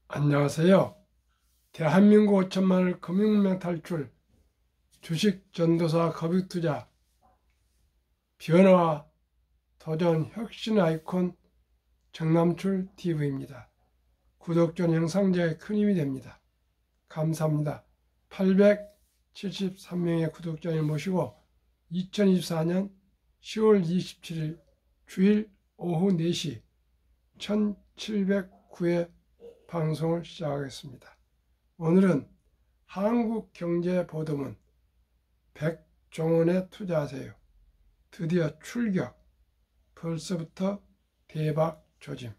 안녕하세요. 대한민국 5천만을 금융문명 탈출, 주식 전도사 거북투자, 변화와 도전 혁신 아이콘 정남출 TV입니다. 구독 전 영상 제에 큰 힘이 됩니다. 감사합니다. 873명의 구독자를 모시고 2024년 10월 27일 주일 오후 4시 1709회 방송을 시작하겠습니다. 오늘은 한국경제보도문 백종원에 투자하세요. 드디어 출격. 벌써부터 대박 조짐.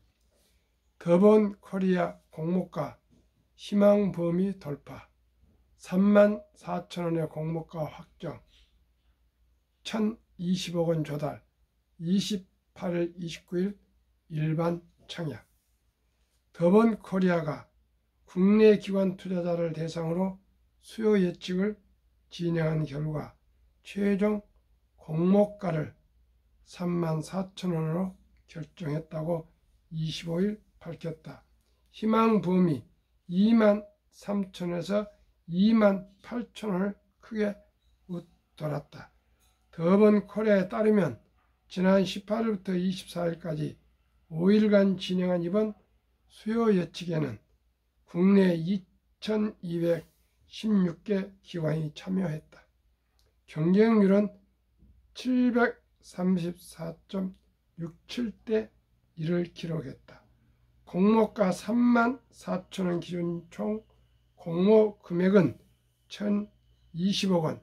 더본코리아 공모가 희망 범위 돌파. 34,000원의 공모가 확정. 1,020억 원 조달. 28일, 29일 일반 청약. 더본코리아가 국내 기관 투자자를 대상으로 수요 예측을 진행한 결과 최종 공모가를 34,000원으로 결정했다고 25일 밝혔다. 희망 범위 23,000원에서 28,000원을 크게 웃돌았다. 더본코리아에 따르면 지난 18일부터 24일까지 5일간 진행한 이번 수요 예측에는 국내 2,216개 기관이 참여했다. 경쟁률은 734.67대 1을 기록했다. 공모가 34,000원 기준 총 공모 금액은 1,020억 원,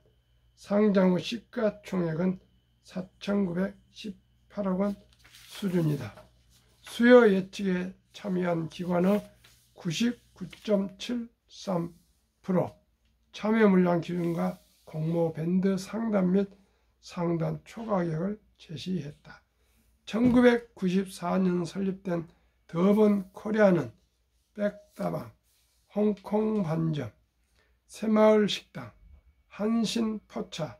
상장 후 시가총액은 4,918억 원 수준이다. 수요 예측에 참여한 기관의 99.73% 참여 물량 기준과 공모 밴드 상단 및 상단 초가격을 제시했다. 1994년 설립된 더본코리아는 백다방, 홍콩 반점, 새마을 식당, 한신 포차,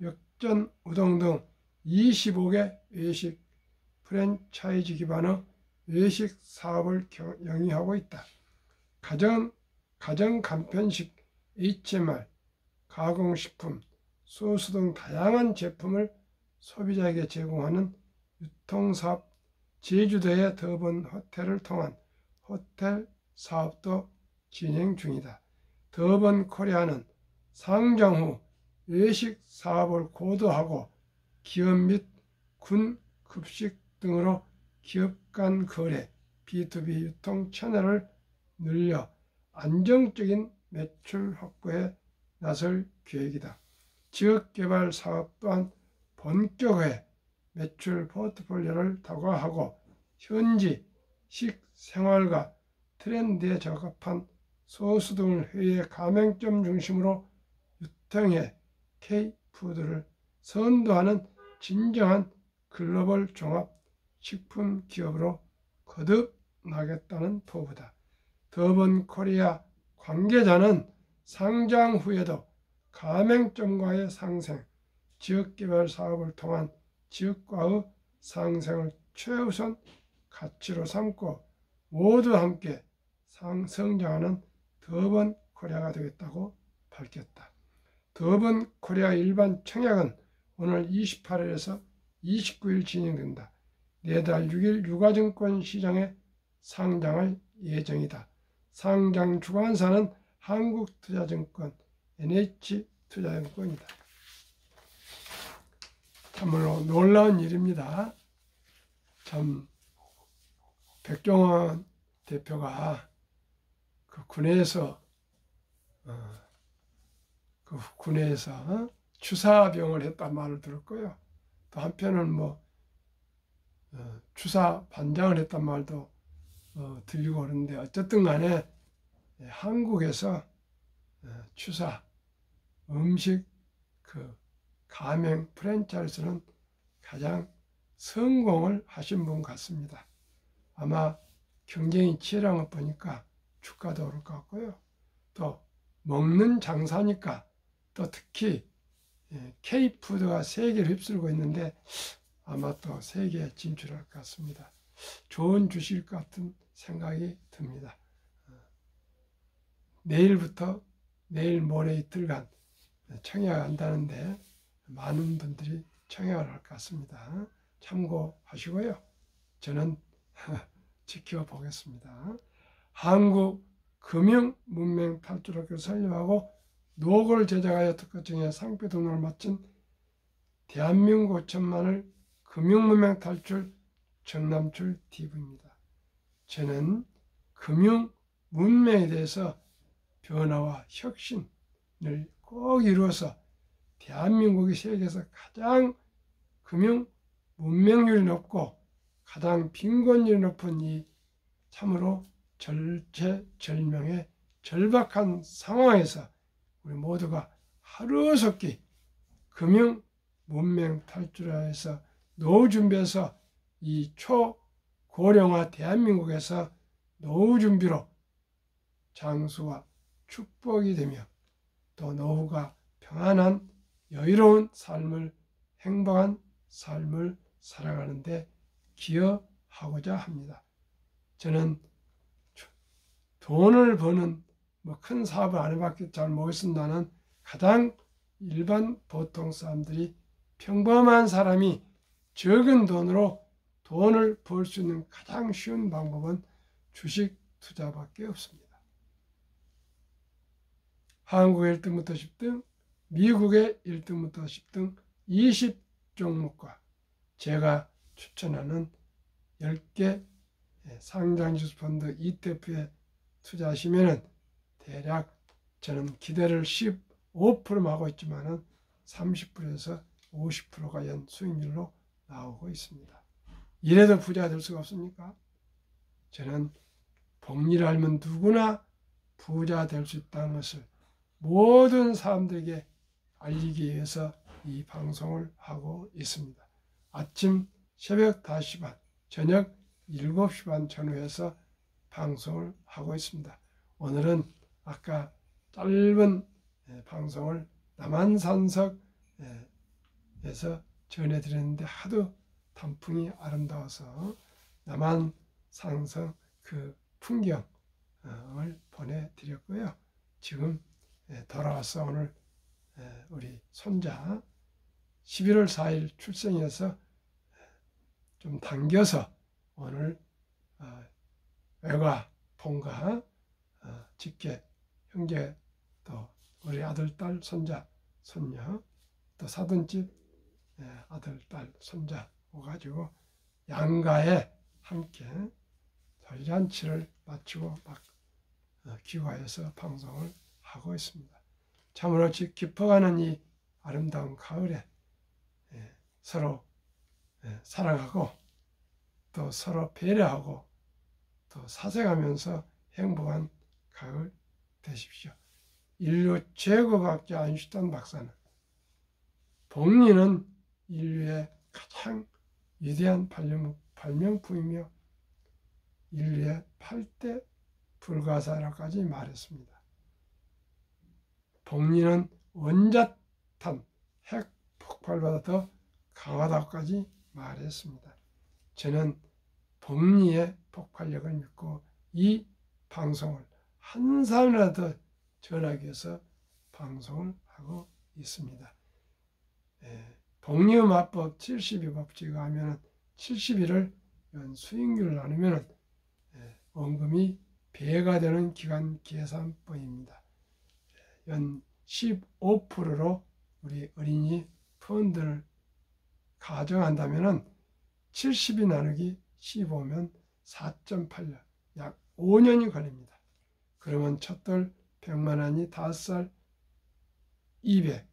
역전 우동 등 25개 외식 프랜차이즈 기반의 외식 사업을 영위하고 있다. 가정 간편식 HMR, 가공식품, 소스 등 다양한 제품을 소비자에게 제공하는 유통사업, 제주도의 더본 호텔을 통한 호텔 사업도 진행 중이다. 더본코리아는 상장 후 외식 사업을 고도하고 기업 및 군 급식 등으로 기업 간 거래, B2B 유통 채널을 늘려 안정적인 매출 확보에 나설 계획이다. 지역개발 사업 또한 본격화해 매출 포트폴리오를 다각화하고 현지 식생활과 트렌드에 적합한 소스 등을 해외 가맹점 중심으로 유통해 K푸드를 선도하는 진정한 글로벌 종합 식품 기업으로 거듭나겠다는 포부다. 더본코리아 관계자는 상장 후에도 가맹점과의 상생, 지역개발 사업을 통한 지역과의 상생을 최우선 가치로 삼고 모두 함께 성장하는 더본코리아가 되겠다고 밝혔다. 더본코리아 일반 청약은 오늘 28일에서 29일 진행된다. 내달 6일 유가증권 시장에 상장할 예정이다. 상장 주관사는 한국투자증권, NH투자증권이다. 참으로 놀라운 일입니다. 참 백종원 대표가 그 군에서 추사병을 했단 말을 들었고요. 또 한편은 추사 반장을 했단 말도 들리고 그러는데 어쨌든 간에 한국에서 추사 음식 가맹 프랜차이즈는 가장 성공을 하신 분 같습니다. 아마 경쟁이 치열한 것 보니까 주가도 오를 것 같고요. 또 먹는 장사니까 또 특히 K푸드가 세계를 휩쓸고 있는데 아마 또 세계에 진출할 것 같습니다. 좋은 주식 같은 생각이 듭니다. 내일부터 내일 모레 이틀간 청약을 한다는데 많은 분들이 청약을 할 것 같습니다. 참고하시고요. 저는 지켜보겠습니다. 한국 금융문맹 탈출학교 설립하고 노고를 제작하여 특허청에 상표 등록을 마친 대한민국 5천만을 금융문맹 탈출 정남출 TV입니다. 저는 금융문맹에 대해서 변화와 혁신을 꼭 이루어서 대한민국이 세계에서 가장 금융 문맹률이 높고 가장 빈곤율이 높은 이 참으로 절체절명의 절박한 상황에서 우리 모두가 하루속히 금융 문맹 탈출해서 노후 준비해서 이 초고령화 대한민국에서 노후 준비로 장수와 축복이 되며 또 노후가 평안한 여유로운 삶을 행복한 삶을 살아가는 데 기여하고자 합니다. 저는 돈을 버는 큰 사업을 안 해봤기 잘 모르겠습니다만 가장 일반 보통 사람들이 평범한 사람이 적은 돈으로 돈을 벌 수 있는 가장 쉬운 방법은 주식 투자밖에 없습니다. 한국의 1등부터 10등, 미국의 1등부터 10등 20종목과 제가 추천하는 10개 상장지수 펀드 ETF에 투자하시면 대략 저는 기대를 15% 하고 있지만 30%에서 50%가 연 수익률로 나오고 있습니다. 이래도 부자가 될 수가 없습니까? 저는 복리를 알면 누구나 부자가 될 수 있다는 것을 모든 사람들에게 알리기 위해서 이 방송을 하고 있습니다. 아침 새벽 5시 반, 저녁 7시 반 전후에서 방송을 하고 있습니다. 오늘은 아까 짧은 방송을 남한산석에서 전해드렸는데 하도 단풍이 아름다워서 남한산석 그 풍경을 보내드렸고요. 지금 돌아와서 오늘 우리 손자 11월 4일 출생해서 좀 당겨서 오늘 외가 본가 직계 형제 또 우리 아들 딸 손자 손녀 또 사돈집 아들 딸 손자 오가지고 양가에 함께 돌잔치를 마치고 막 귀가해서 방송을 하고 있습니다. 참으로 깊어가는 이 아름다운 가을에 서로 사랑하고 또 서로 배려하고 또 사색하면서 행복한 가을 되십시오. 인류 최고 과학자 아인슈타인 박사는 복리는 인류의 가장 위대한 발명품이며 인류의 8대 불가사라까지 말했습니다. 복리는 원자탄 핵 폭발보다 더 강하다고까지 말했습니다. 저는 복리의 폭발력을 믿고 이 방송을 한 사람이라도 전하기 위해서 방송을 하고 있습니다. 복리의 마법 72법칙을 하면 71을 연 수익률을 나누면 원금이 배가 되는 기간 계산법입니다. 연 15%로 우리 어린이 펀드를 가정한다면 70이 나누기 15면 4.8년, 약 5년이 걸립니다. 그러면 첫돌 100만 원이 5살 200,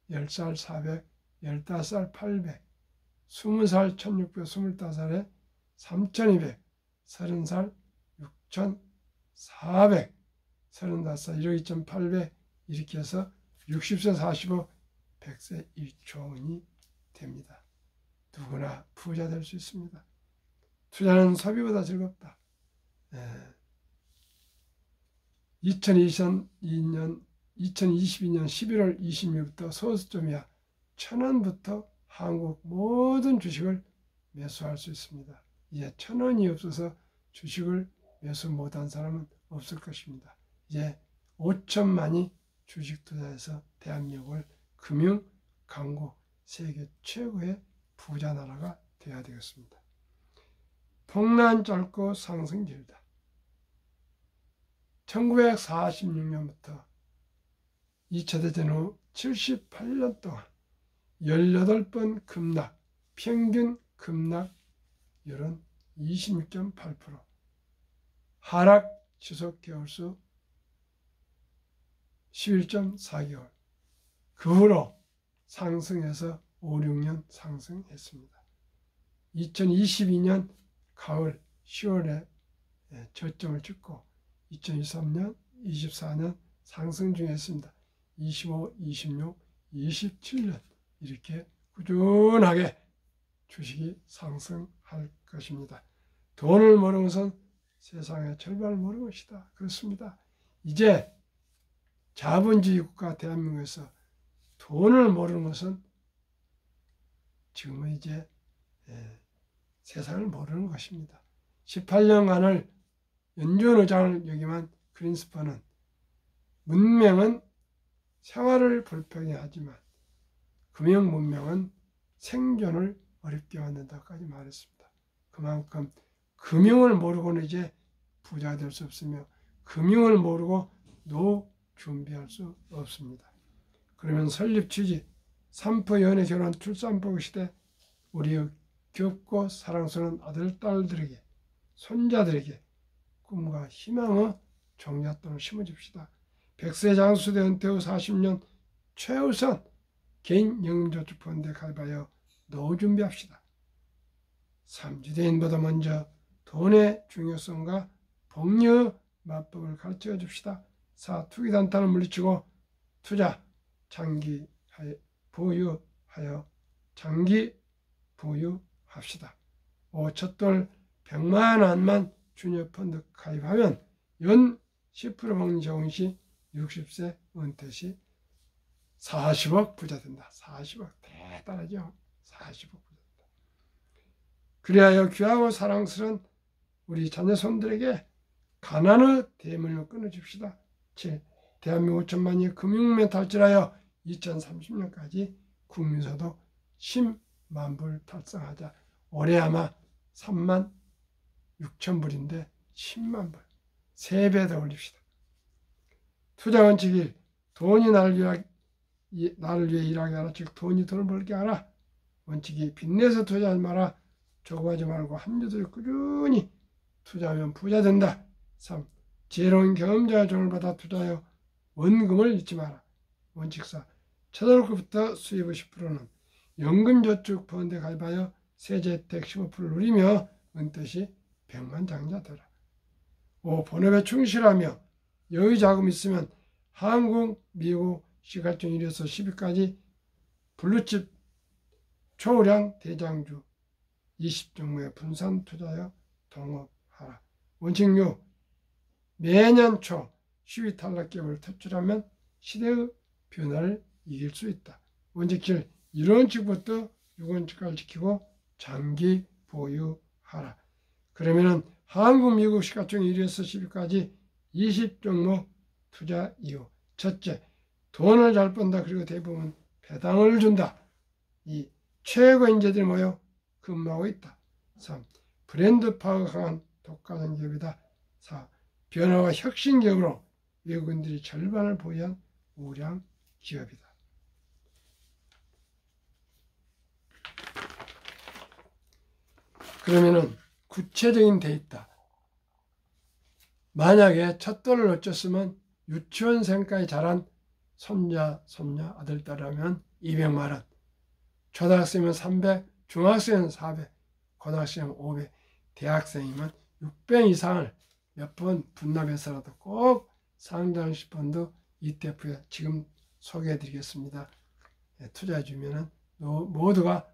10살 400, 15살 800, 20살 1600, 25살에 3200, 30살 6400, 35살 1억 2800 이렇게 해서 60세 45, 100세 1조 원이 됩니다. 누구나 부자 될 수 있습니다. 투자는 소비보다 즐겁다. 2022년 11월 26일부터 소수점이야 1,000원부터 한국 모든 주식을 매수할 수 있습니다. 이제 1,000원이 없어서 주식을 매수 못한 사람은 없을 것입니다. 이제 5천만이 주식 투자해서 대한민국을 금융 강국 세계 최고의 부자 나라가 되어야 되겠습니다. 폭락 짧고 상승 길다. 1946년부터 2차 대전 후 78년 동안 18번 급락, 평균 급락률은 26.8%, 하락 지속 개월수 11.4개월, 그 후로 상승해서 5, 6년 상승했습니다. 2022년 가을 10월에 저점을 찍고 2023년, 24년 상승 중에 있습니다. 25, 26, 27년 이렇게 꾸준하게 주식이 상승할 것입니다. 돈을 모르는 것은 세상의 절반을 모르는 것이다. 그렇습니다. 이제 자본주의 국가 대한민국에서 돈을 모르는 것은 지금은 이제 세상을 모르는 것입니다. 18년간을 연주원 의장을 역임한 그린스펀은 문명은 생활을 불편해 하지만 금융 문명은 생존을 어렵게 만든다까지 말했습니다. 그만큼 금융을 모르고는 이제 부자 될 수 없으며 금융을 모르고 노후 준비할 수 없습니다. 그러면 설립 취지, 삼포 연애 결혼 출산보고 시대 우리의 귀엽고 사랑스러운 아들, 딸들에게 손자들에게 꿈과 희망의 종잣돈을 심어줍시다. 100세 장수대 은퇴 후 40년 최우선 개인 연금저축펀드에 가입하여 노후 준비합시다. 3주대인보다 먼저 돈의 중요성과 복리의 맞법을 가르쳐 줍시다. 4. 투기단탄을 물리치고 투자, 장기 보유하여 장기 보유합시다. 5. 첫돌 100만 원만 주녀펀드 가입하면 연 10% 복리 적용 시 60세 은퇴 시 40억 부자 된다. 40억 대단하죠. 40억 부자 된다. 그리하여 귀하고 사랑스러운 우리 자녀손들에게 가난의 대문을 끊어줍시다. 7. 대한민국 5천만이 금융문에 탈출하여 2030년까지 국민소득 10만 불 달성하자. 올해 아마 3만 6천 불인데 10만 불. 3배 더 올립시다. 투자 원칙 1. 돈이 나를 위해 일하게 하라. 즉 돈이 돈을 벌게 하라. 원칙 2. 빚내서 투자하지 마라. 조급하지 말고 합리적으로 꾸준히 투자하면 부자 된다. 3. 지혜로운 경험자의 조언을 받아 투자하여 원금을 잃지 마라. 원칙 4. 첫월부터 수입의 10%는 연금저축펀드에 가입하여 세제 혜택 15%를 누리며 은퇴 시 100만 장자 되라. 5. 본업에 충실하며 여유 자금이 있으면 한국, 미국 시가총 1에서 10위까지 블루칩 초우량 대장주 20종목에 분산 투자하여 동업하라. 원칙 6. 매년 초 10위 탈락 기업을 퇴출하면 시대의 변화를 이길 수 있다. 원칙 7. 1원칙부터 6원칙까지 지키고 장기 보유하라. 그러면은 한국, 미국 시가총 1위에서 10위까지 20종목 투자 이유. 첫째, 돈을 잘 번다. 그리고 대부분 배당을 준다. 2. 최고 인재들이 모여 근무하고 있다. 3. 브랜드 파워가 강한 독과점 기업이다. 4. 변화와 혁신 기업으로 외국인들이 절반을 보유한 우량 기업이다. 그러면은 구체적인 데이터. 만약에 첫 돈을 어쩌으면 유치원생까지 자란 손자, 손녀, 아들, 딸이라면 200만 원. 초등학생이면 300, 중학생은 400, 고등학생이면 500, 대학생이면 600 이상을 몇 번 분납해서라도 꼭 상장식 펀드 ETF에 지금 소개해 드리겠습니다. 투자해 주면은 모두가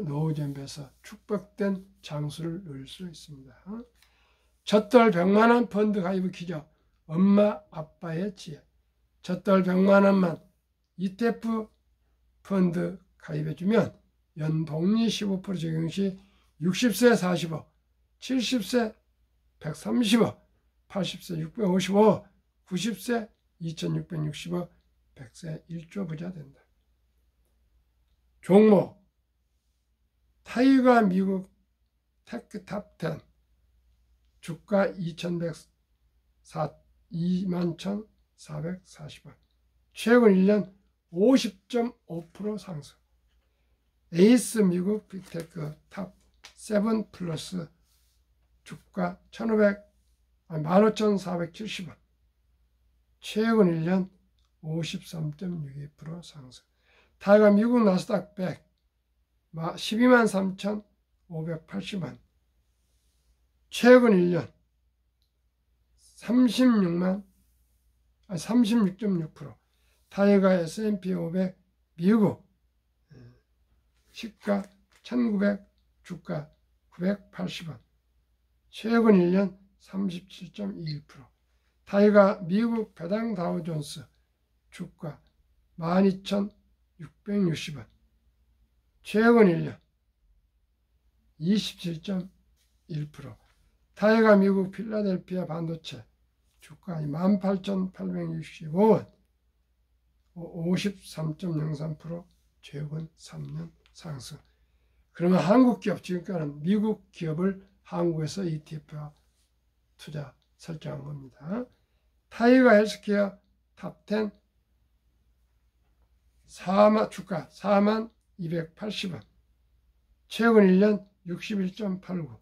노후 준비해서 축복된 장수를 누릴 수 있습니다. 첫돌 100만 원 펀드 가입의 기적. 엄마 아빠의 지혜. 첫돌 100만 원만 ETF 펀드 가입해 주면 연복리 15% 적용 시 60세 40억, 70세 130억, 80세 655, 90세 2665, 100세 1조 부자 된다. 종목 타이거 미국 테크 탑 10 주가 21,440원 최근 1년 50.5% 상승. 에이스 미국 빅테크 탑 7 플러스 주가 15,470원 최근 1년 53.62% 상승. 타이거 미국 나스닥 100 123,580원 최근 1년 36.6%. 타이거 S&P 500 미국 시가 1900 주가 980원 최근 1년 37.21%. 타이거 미국 배당 다우존스 주가 12,660원 최근 1년 27.1%. 타이거 미국 필라델피아 반도체 주가 18,865원 53.03% 최근 3년 상승. 그러면 한국 기업, 지금까지는 미국 기업을 한국에서 ETF와 투자 설정한 겁니다. 타이거 헬스케어 탑 10 주가 42,280원 최근 1년 61.89.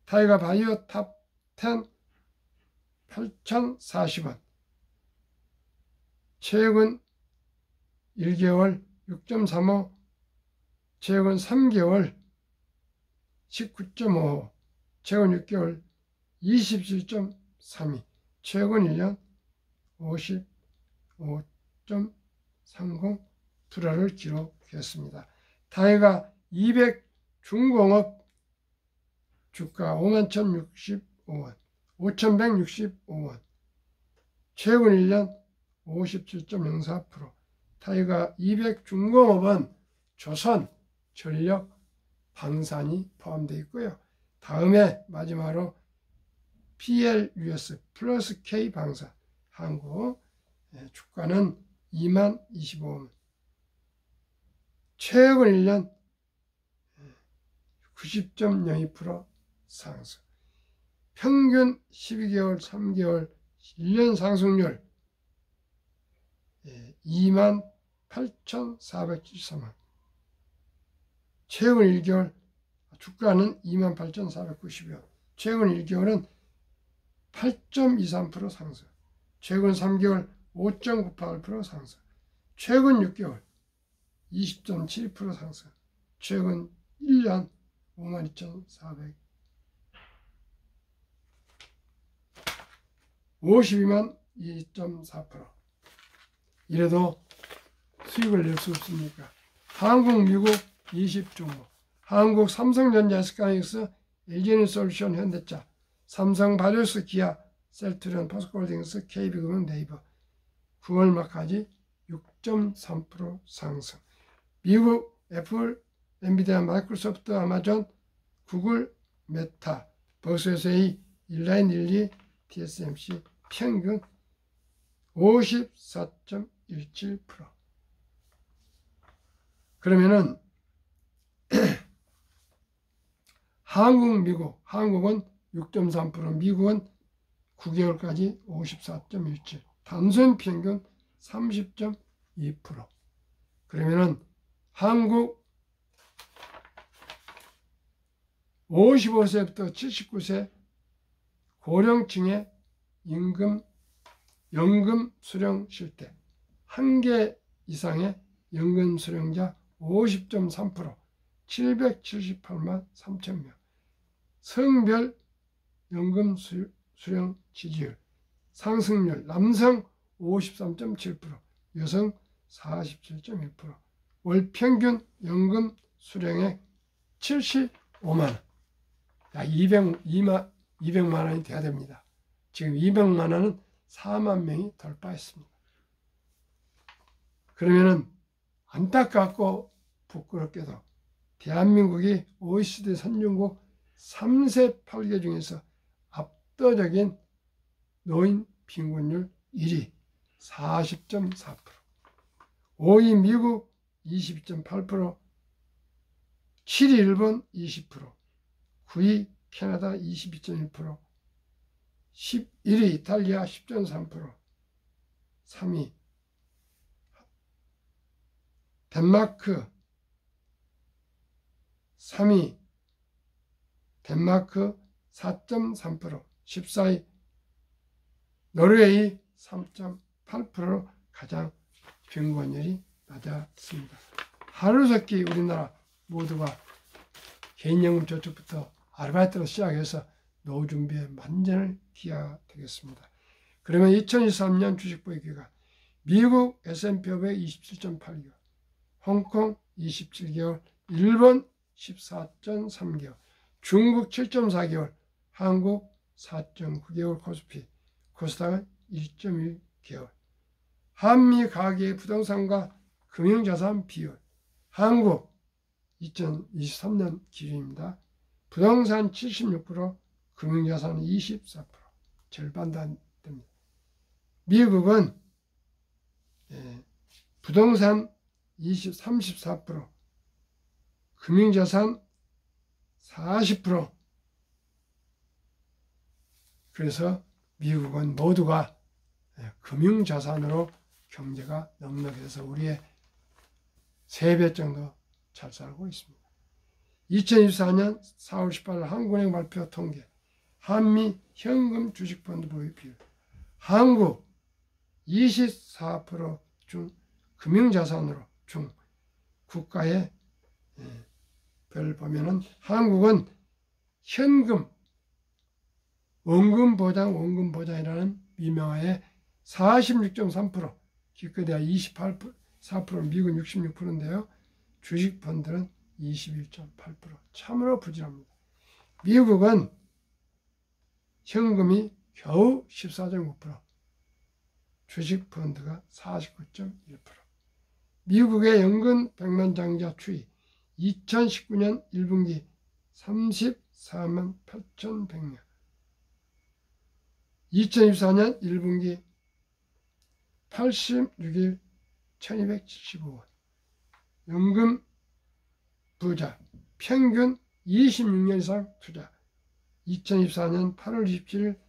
타이거 바이오 탑 10 8,040원 최근 1개월 6.35 최근 3개월 19.55 최근 6개월 27.32 최근 1년 55.30 불화를 기록했습니다. 타이거 200 중공업 주가 51,065원 5,165원 최근 1년 57.04%. 타이거 200 중공업은 조선, 전력, 방산이 포함되어 있고요. 다음에 마지막으로 PLUS 플러스 K 방산 한국 주가는 20,025원 최근 1년 90.02% 상승. 평균 12개월, 3개월, 1년 상승률 28,473원 최근 1개월 주가는 28,490원 최근 1개월은 8.23% 상승. 최근 3개월 5.98% 상승. 최근 6개월 20.72% 상승. 최근 1년 52,400 52만 2.4%. 이래도 수익을 낼 수 없습니까? 한국, 미국 20종목. 한국 삼성전자, SK하이닉스, LG에너지솔루션, 현대차, 삼성, 바이오스, 기아, 셀트리온, 포스코홀딩스, KB금융, 네이버 9월 말까지 6.3% 상승. 미국 애플, 엔비디아, 마이크로소프트, 아마존, 구글, 메타, 버스에서의 인라인 12, TSMC 평균 54.17%. 그러면은 한국, 미국, 한국은 6.3%, 미국은 9개월까지 54.17%, 단순 평균 30.2%. 그러면은 한국 55세부터 79세 고령층의 연금 수령 실태 1개 이상의 연금 수령자 50.3% 778만 3천 명. 성별 연금 수령 지지율 상승률 남성 53.7% 여성 47.1% 월 평균 연금 수령액 75만 원. 약 200만 원이 돼야 됩니다. 지금 200만 원은 4만 명이 돌파했습니다. 그러면은 안타깝고 부끄럽게도 대한민국이 OECD 선진국 3세 8개 중에서 압도적인 노인 빈곤율 1위 40.4%, 5위 미국 22.8%, 7위 일본 20%, 9위 캐나다 22.1%, 11위 이탈리아 10.3%, 3위 덴마크 4.3%, 14위 노르웨이 3.8%로 가장 빈곤율이 낮았습니다. 하루속히 우리나라 모두가 개인연금 저축부터 아르바이트로 시작해서 노후 준비에 만전을 기해야 되겠습니다. 그러면 2023년 주식 보유 기간 미국 S&P 500 27.8개월, 홍콩 27개월, 일본 14.3개월, 중국 7.4개월, 한국 4.9개월 코스피, 코스닥은 1.1개월. 한미 가계 부동산과 금융자산 비율, 한국 2023년 기준입니다. 부동산 76%, 금융자산 24%, 절반 다 됩니다. 미국은 부동산 34%, 금융자산 40%. 그래서 미국은 모두가 금융자산으로 경제가 넉넉해서 우리의 3배 정도 잘 살고 있습니다. 2024년 4월 18일 한국은행 발표 통계, 한미 현금 주식펀드 보유 비율, 한국 24% 중 금융자산으로 중 국가의 별 보면은 한국은 현금 원금보장이라는 미명하에 46.3%, 기껏해야 24%, 미국은 66%인데요. 주식펀드는 21.8%, 참으로 부진합니다. 미국은 현금이 겨우 14.9%, 주식펀드가 49.1%. 미국의 연금 백만장자 추이 2019년 1분기 34만 8,100명, 2024년 1분기 86일 1275원. 연금 부자 평균 26년 이상 투자. 2024년 8월 27일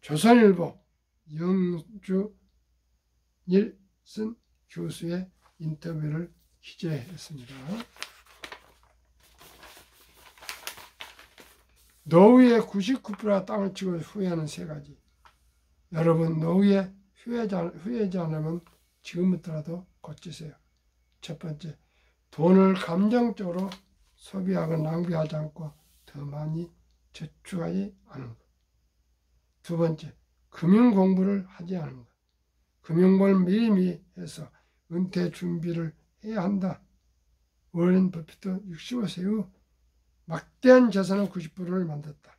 조선일보 영주 일슨 교수의 인터뷰를 기재했습니다. 노후에 99%가 땅을 치고 후회하는 3가지. 여러분 노후에 후회하지 않으면 지금부터라도 고치세요. 첫 번째, 돈을 감정적으로 소비하거나 낭비하지 않고 더 많이 저축하지 않은 것. 두 번째, 금융 공부를 하지 않은 것. 금융 공부를 미리미리 해서 은퇴 준비를 해야 한다. 워렌 버핏도 65세 후 막대한 재산의 90%를 만들었다.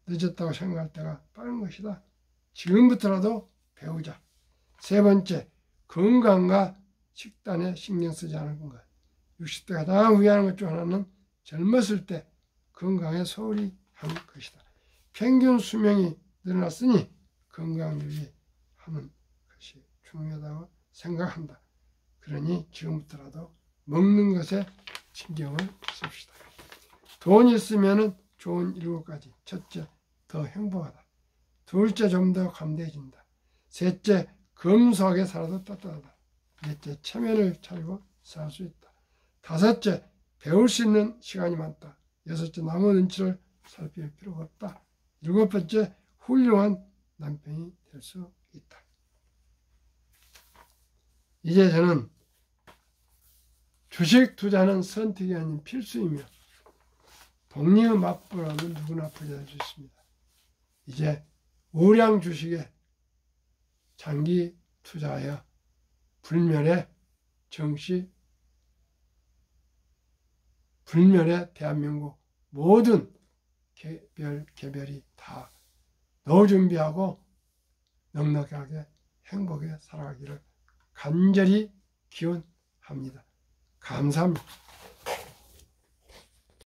늦었다고 생각할 때가 빠른 것이다. 지금부터라도 배우자. 세 번째, 건강과 식단에 신경 쓰지 않은 것. 60대 가장 후회하는 것 중 하나는 젊었을 때 건강에 소홀히 한 것이다. 평균 수명이 늘어났으니 건강 유지하는 것이 중요하다고 생각한다. 그러니 지금부터라도 먹는 것에 신경을 씁시다. 돈이 있으면 좋은 7가지. 첫째, 더 행복하다. 둘째, 좀 더 감대해진다. 셋째, 검소하게 살아도 따뜻하다. 넷째, 체면을 차리고 살 수 있다. 다섯째, 배울 수 있는 시간이 많다. 여섯째, 남의 눈치를 살필 필요가 없다. 일곱 번째, 훌륭한 남편이 될 수 있다. 이제 저는 주식 투자는 선택이 아닌 필수이며 복리의 맛보라면 누구나 부자 될 수 있습니다. 이제 우량 주식에 장기 투자하여 불멸의 대한민국 모든 개별이 다 노후 준비하고 넉넉하게 행복하게 살아가기를 간절히 기원합니다. 감사합니다.